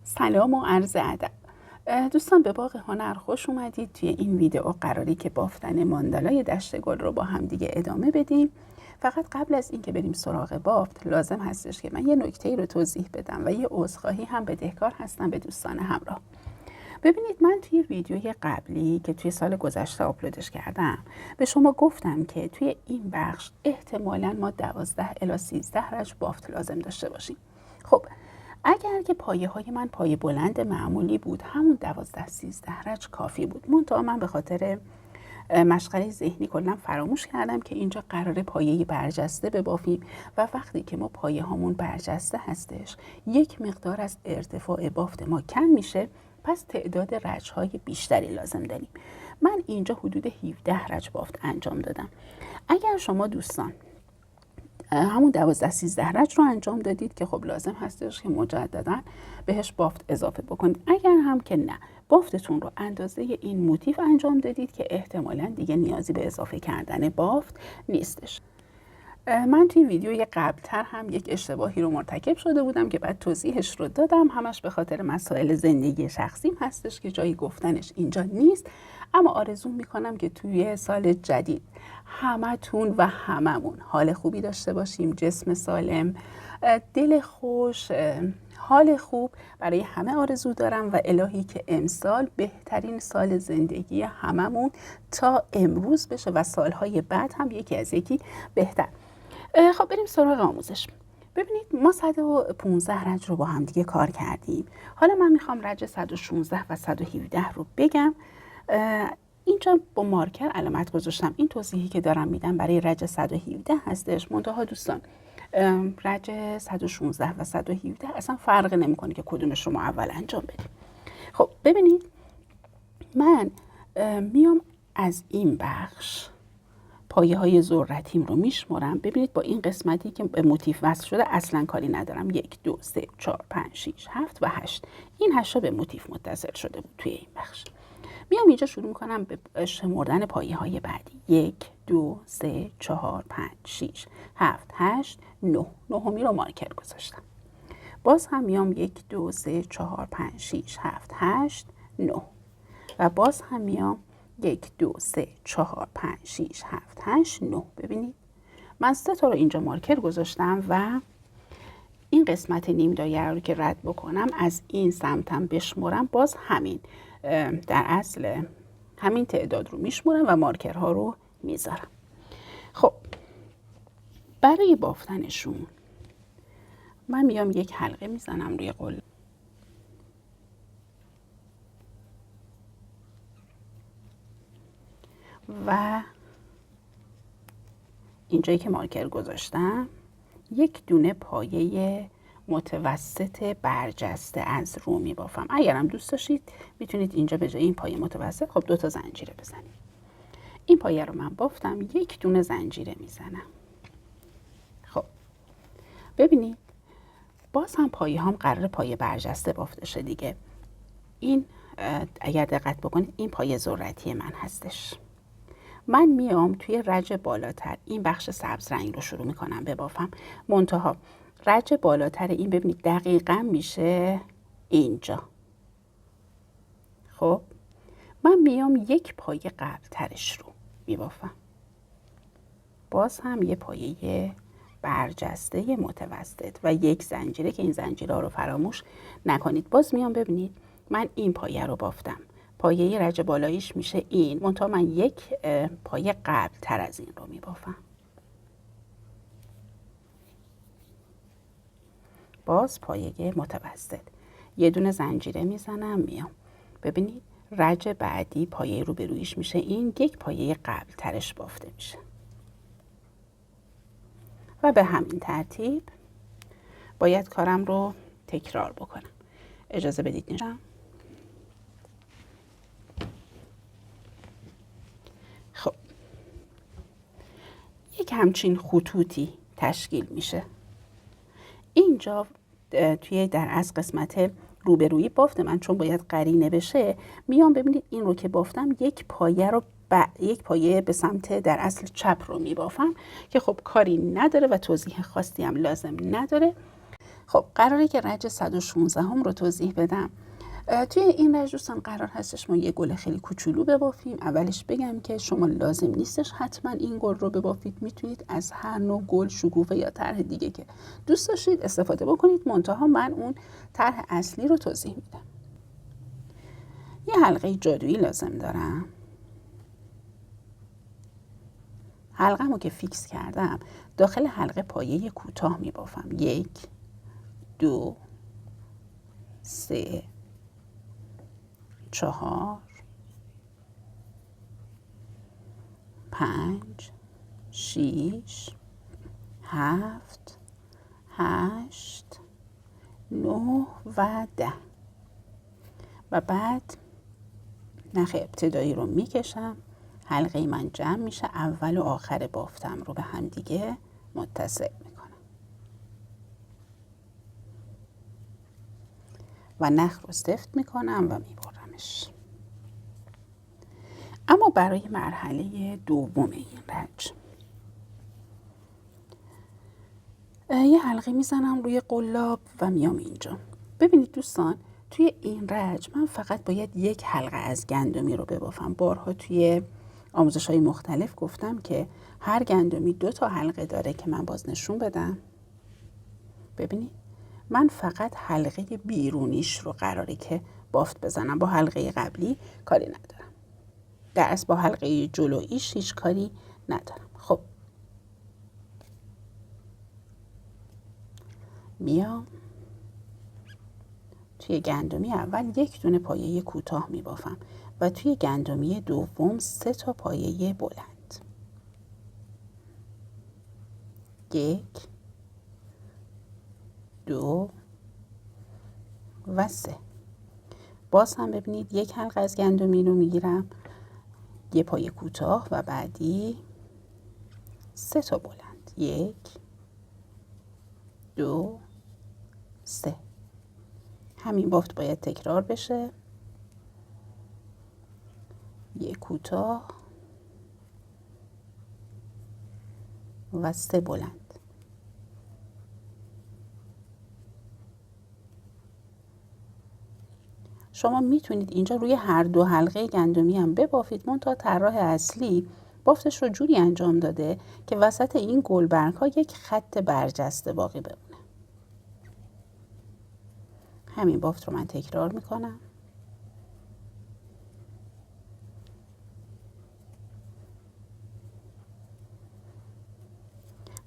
سلام و عرض ادب. دوستان به باغ هنر خوش اومدید. توی این ویدیو قراری که بافتن ماندالای دشت گل رو با هم دیگه ادامه بدیم. فقط قبل از اینکه بریم سراغ بافت لازم هستش که من یه نکته‌ای رو توضیح بدم و یه عذرخواهی هم بدهکار هستم به دوستان همراه. ببینید، من توی ویدیوی قبلی که توی سال گذشته آپلودش کردم به شما گفتم که توی این بخش احتمالاً ما 12 الی 13 رج بافت لازم داشته باشیم. خب اگر که پایه های من پایه بلند معمولی بود همون 12-13 رج کافی بود. منتها من به خاطر مشغله ذهنی کلا فراموش کردم که اینجا قراره پایه برجسته ببافیم و وقتی که ما پایه هامون برجسته هستش یک مقدار از ارتفاع بافت ما کم میشه، پس تعداد رج های بیشتری لازم داریم. من اینجا حدود 17 رج بافت انجام دادم. اگر شما دوستان همون 12-13 رج رو انجام دادید که خب لازم هستش که مجددا بهش بافت اضافه بکنید. اگر هم که نه، بافتتون رو اندازه این موتیف انجام دادید که احتمالاً دیگه نیازی به اضافه کردن بافت نیستش. من توی ویدیوی قبلتر هم یک اشتباهی رو مرتکب شده بودم که بعد توضیحش رو دادم. همش به خاطر مسائل زندگی شخصیم هستش که جایی گفتنش اینجا نیست. اما آرزو میکنم که توی سال جدید همتون و هممون حال خوبی داشته باشیم، جسم سالم، دل خوش، حال خوب برای همه آرزو دارم و الهی که امسال بهترین سال زندگی هممون تا امروز بشه و سالهای بعد هم یکی از یکی بهتر. خب بریم سراغ آموزش. ببینید، ما 115 رج رو با هم دیگه کار کردیم. حالا من میخوام رج 116 و 117 رو بگم. اینجا با مارکر علامت گذاشتم. این توضیحی که دارم میدم برای رج 117 هستش. منتها دوستان رج 116 و 117 اصلا فرق نمیکنه که کدومش رو ما اول انجام بدیم. خب ببینید، من میام از این بخش پایه های ذرتیم رو میشمرم. ببینید با این قسمتی که به موتیف وصل شده اصلا کاری ندارم. 1 2 3 4 5 6 7 و 8. این 8 به موتیف متصل شده بود توی این بخش. میام اینجا شروع میکنم به شمردن پایه های بعدی. 1 2 3 4 5 6 7 8 9. نهمی رو مارکر گذاشتم. باز هم میام 1 2 3 4 5 6 7 8 9 و باز هم میام 1 2 3 4 5 6 7 8 9. ببینید من 3 تا رو اینجا مارکر گذاشتم و این قسمت نیم دایره رو که رد بکنم از این سمتم بشمرم، باز همین در اصل همین تعداد رو میشمرم و مارکرها رو میذارم. خب برای بافتنشون من میام یک حلقه میزنم روی قلاب و اینجایی که مارکر گذاشتم یک دونه پایه متوسط برجسته از رو میبافم. اگرم دوست داشتید میتونید اینجا به جای این پایه متوسط خب 2 تا زنجیره بزنید. این پایه رو من بافتم، یک دونه زنجیره میزنم. خب ببینید باز هم پایه هم قرار پایه برجسته بافته شه دیگه. این اگر دقت بکنید این پایه ذرتی من هستش. من میام توی رج بالاتر این بخش سبز رنگ رو شروع میکنم ببافم. منتها رج بالاتر این ببینید دقیقاً میشه اینجا. خب من میام یک پایه قبل ترش رو میبافم. باز هم یه پایه برجسته متوسط و یک زنجیره که این زنجیره رو فراموش نکنید. باز میام ببینید من این پایه رو بافتم. پایه رج بالاییش میشه این، منتها من یک پایه قبل تر از این رو میبافم. باز پایه متوسط یه دونه زنجیره میزنم، میام ببینید رج بعدی پایه رو به رویش میشه این، یک پایه قبل ترش بافته میشه و به همین ترتیب باید کارم رو تکرار بکنم. اجازه بدید نشم. خب یک همچین خطوطی تشکیل میشه. اینجا توی در از قسمت روبرویی بافت من چون باید قرینه بشه میام ببینید این رو که بافتم یک پایه به سمت در اصل چپ رو میبافم که خب کاری نداره و توضیح خاصی هم لازم نداره. خب قراره که رج 116 هم رو توضیح بدم. توی این رج دوستان قرار هستش ما یه گل خیلی کوچولو ببافیم. اولش بگم که شما لازم نیستش حتما این گل رو ببافید، میتونید از هر نوع گل، شکوفه یا طرح دیگه که دوست داشتید استفاده بکنید. منتها من اون طرح اصلی رو توضیح میدم. یه حلقه جادویی لازم دارم. حلقه‌مو که فیکس کردم داخل حلقه پایه کوتاه میبافم. 1 2 3 4 5 6 7 8 9 و 10 و بعد نخ ابتدایی رو میکشم. حلقه من جمع میشه، اول و آخر بافتم رو به هم دیگه متصل میکنم و نخ رو سفت میکنم و میبرمش. اما برای مرحله دوم این رج یه حلقه میزنم روی قلاب و میام اینجا. ببینید دوستان، توی این رج من فقط باید یک حلقه از گندمی رو ببافم. بارها توی آموزش‌های مختلف گفتم که هر گندمی 2 تا حلقه داره که من باز نشون بدم. ببینید من فقط حلقه بیرونیش رو قراره که بافت بزنم، با حلقه قبلی کاری ندارم. در اصل با حلقه جلویش هیچ کاری ندارم. خب میام توی گندمی اول 1 دونه پایه کوتاه میبافم و توی گندمی دوم 3 تا پایه بلند. 1 2 و 3. باز هم ببینید 1 حلقه از گندمی رو میگیرم، 1 پایه کوتاه و بعدی 3 تا بلند. 1 2 3. همین بافت باید تکرار بشه. 1 کوتاه و 3 بلند. شما میتونید اینجا روی هر 2 حلقه گندمی هم ببافید، منتها طراح اصلی بافتش رو جوری انجام داده که وسط این گلبرگ ها یک خط برجسته باقی بمونه. همین بافت رو من تکرار میکنم.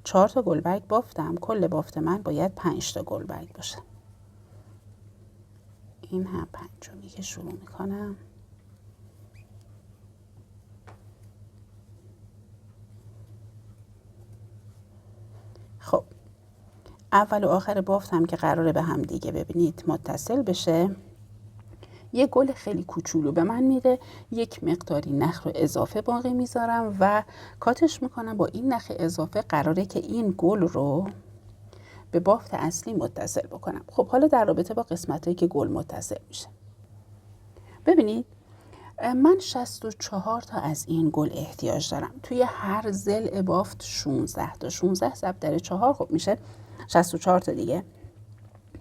چهار تا گلبرگ بافتم. کل بافت من باید 5 تا گلبرگ باشه. این هم 5می که شروع میکنم. خب اول و آخر بافت هم که قراره به هم دیگه ببینید متصل بشه، یه گل خیلی کوچولو به من میده. 1 مقداری نخ رو اضافه باقی میذارم و کاتش میکنم. با این نخ اضافه قراره که این گل رو به بافت اصلی متصل بکنم. خب حالا در رابطه با قسمتایی که گل متصل میشه، ببینید من 64 تا از این گل احتیاج دارم. توی هر ضلع بافت 16 تا. 16 ضرب در 4 خب میشه 64 تا دیگه.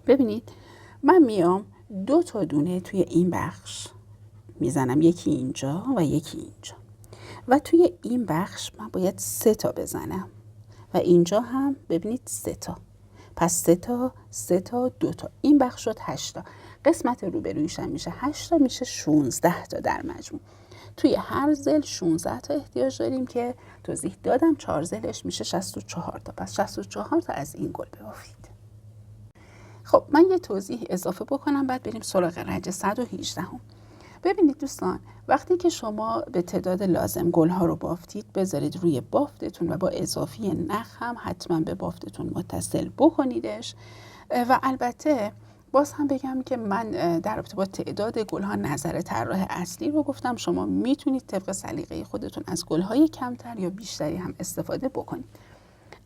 ببینید من میام 2 تا دونه توی این بخش میزنم، یکی اینجا و یکی اینجا، و توی این بخش من باید 3 تا بزنم و اینجا هم ببینید 3 تا. پس 3 تا 3 تا 2 تا. این بخش شد 8 تا. قسمت روبرویش هم میشه 8 تا، میشه 16 تا در مجموع. توی هر ضلع 16 تا احتیاج داریم که توضیح دادم. 4 ضلعش میشه 64 تا. پس 64 تا از این گل ببافید. خب من یه توضیح اضافه بکنم بعد بریم سراغ رج 118 هم. ببینید دوستان، وقتی که شما به تعداد لازم گلها رو بافتید بذارید روی بافتتون و با اضافی نخ هم حتما به بافتتون متصل بکنیدش. و البته باز هم بگم که من در رابطه با تعداد گلها نظر طراح اصلی رو گفتم. شما میتونید طبق سلیقه خودتون از گلهای کمتر یا بیشتری هم استفاده بکنید.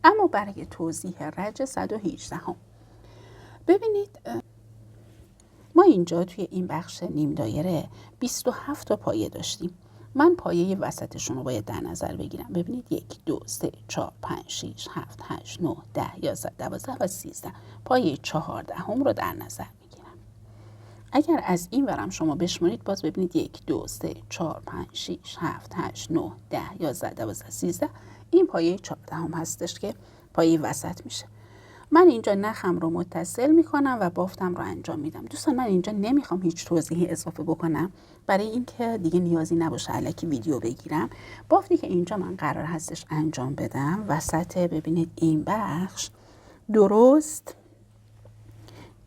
اما برای توضیح رج 118 هم ببینید ما اینجا توی این بخش نیم دایره 27 تا پایه داشتیم. من پایه وسطشون رو باید در نظر بگیرم. ببینید 1 2 3 4 5 6 7 8 9 10 11 12 و 13. پایه 14 هم رو در نظر میگیرم. اگر از این ورم شما بشمارید باز ببینید 1 2 3 4 5 6 7 8 9 10 11 12 13. این پایه 14 هم هستش که پایه وسط میشه. من اینجا نخم رو متصل میکنم و بافتم رو انجام میدم. دوستان من اینجا نمیخوام هیچ توضیحی اضافه بکنم برای اینکه دیگه نیازی نباشه الکی ویدیو بگیرم. بافتی که اینجا من قرار هستش انجام بدم وسط، ببینید این بخش درست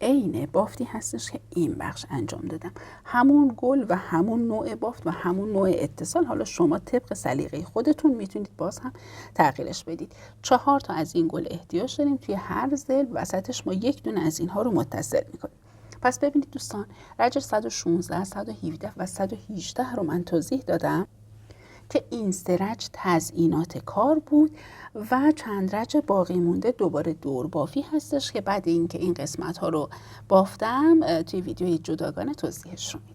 عین بافتی هستش که این بخش انجام دادم. همون گل و همون نوع بافت و همون نوع اتصال. حالا شما طبق سلیقه خودتون میتونید باز هم تغییرش بدید. 4 تا از این گل احتیاج داریم. توی هر ضلع وسطش ما 1 دونه از اینها رو متصل میکنیم. پس ببینید دوستان رج 116 117 و 118 رو من توضیح دادم که این 3 رج تزیینات کار بود و چند رج باقی مونده دوباره دور بافی هستش که بعد اینکه این قسمت ها رو بافتم توی ویدیوی جداگانه توضیحش رو میدم.